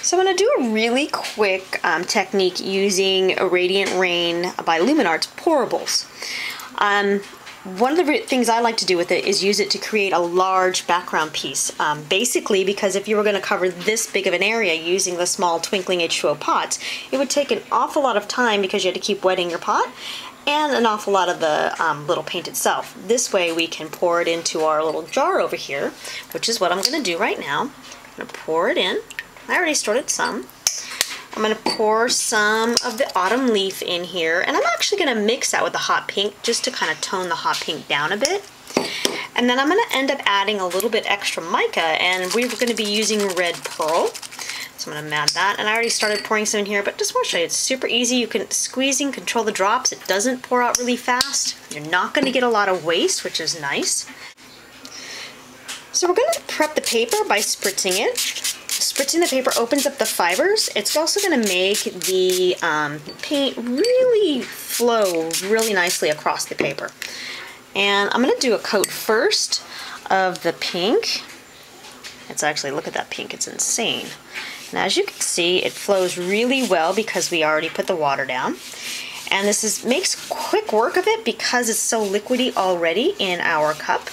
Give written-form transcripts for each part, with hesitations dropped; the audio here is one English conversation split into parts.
So I'm going to do a really quick technique using Radiant Rain by LuminArte Pourables. One of the things I like to do with it is use it to create a large background piece. Basically, because if you were going to cover this big of an area using the small twinkling H2O pots, it would take an awful lot of time because you had to keep wetting your pot and an awful lot of the little paint itself. This way we can pour it into our little jar over here, which is what I'm going to do right now. I'm going to pour it in. I already started some. I'm going to pour some of the autumn leaf in here, and I'm actually going to mix that with the hot pink just to kind of tone the hot pink down a bit. And then I'm going to end up adding a little bit extra mica, and we're going to be using red pearl. So I'm going to add that, and I already started pouring some in here, but just want to show you, it's super easy. You can squeeze and control the drops. It doesn't pour out really fast. You're not going to get a lot of waste, which is nice. So we're going to prep the paper by spritzing it. Spritzing the paper opens up the fibers. It's also going to make the paint really flow really nicely across the paper. And I'm going to do a coat first of the pink. It's actually, look at that pink, it's insane. And as you can see, it flows really well because we already put the water down. And this makes quick work of it because it's so liquidy already in our cup.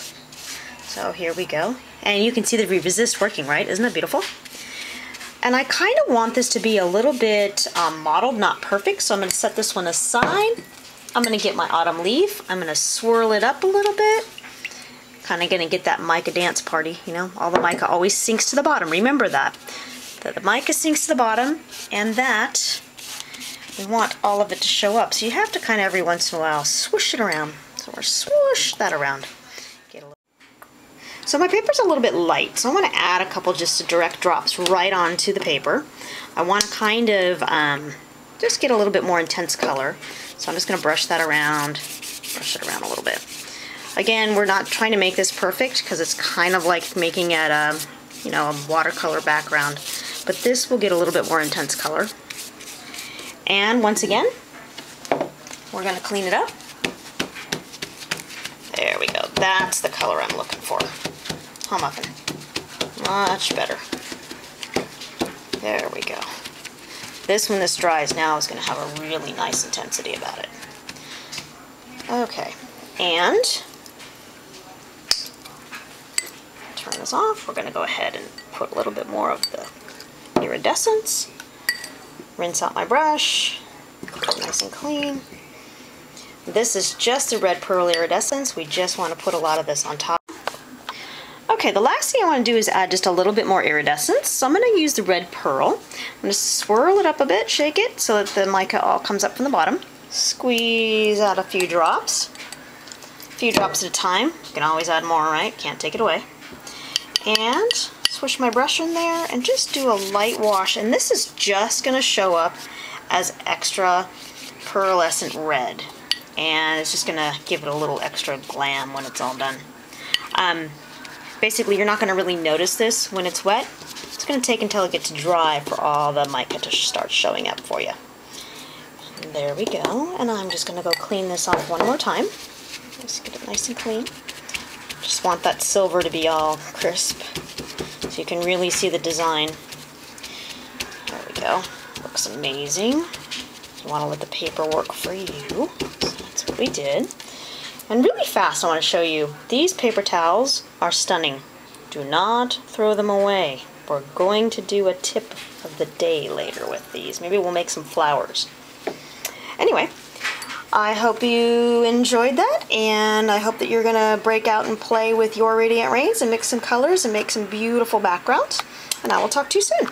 So here we go. And you can see the resist working, right? Isn't that beautiful? And I kind of want this to be a little bit mottled, not perfect, so I'm going to set this one aside. I'm going to get my autumn leaf. I'm going to swirl it up a little bit. Kind of going to get that mica dance party, you know. All the mica always sinks to the bottom. Remember that. The mica sinks to the bottom, and that we want all of it to show up. So you have to kind of every once in a while swoosh it around. So we're swoosh that around. So my paper's a little bit light, so I want to add a couple just direct drops right onto the paper. I want to kind of just get a little bit more intense color. So I'm just going to brush that around, brush it around a little bit. Again, we're not trying to make this perfect because it's kind of like making it a watercolor background. But this will get a little bit more intense color. And once again, we're going to clean it up. There we go. That's the color I'm looking for. Hum muffin. Much better. There we go. This, when this dries now, is going to have a really nice intensity about it. Okay. And turn this off. We're going to go ahead and put a little bit more of the iridescence. Rinse out my brush. Get it nice and clean. This is just the red pearl iridescence. We just want to put a lot of this on top. Okay, the last thing I want to do is add just a little bit more iridescence. So I'm going to use the red pearl. I'm going to swirl it up a bit, shake it so that the mica all comes up from the bottom. Squeeze out a few drops. A few drops at a time. You can always add more, right? Can't take it away. And swish my brush in there and just do a light wash. And this is just going to show up as extra pearlescent red. And it's just going to give it a little extra glam when it's all done. Basically, you're not going to really notice this when it's wet. It's going to take until it gets dry for all the mica to start showing up for you. And there we go. And I'm just going to go clean this off one more time. Just get it nice and clean. Just want that silver to be all crisp so you can really see the design. There we go. Looks amazing. You want to let the paper work for you. So that's what we did. And really fast, I want to show you, these paper towels are stunning. Do not throw them away. We're going to do a tip of the day later with these. Maybe we'll make some flowers. Anyway, I hope you enjoyed that, and I hope that you're going to break out and play with your Radiant Rains and mix some colors and make some beautiful backgrounds. And I will talk to you soon.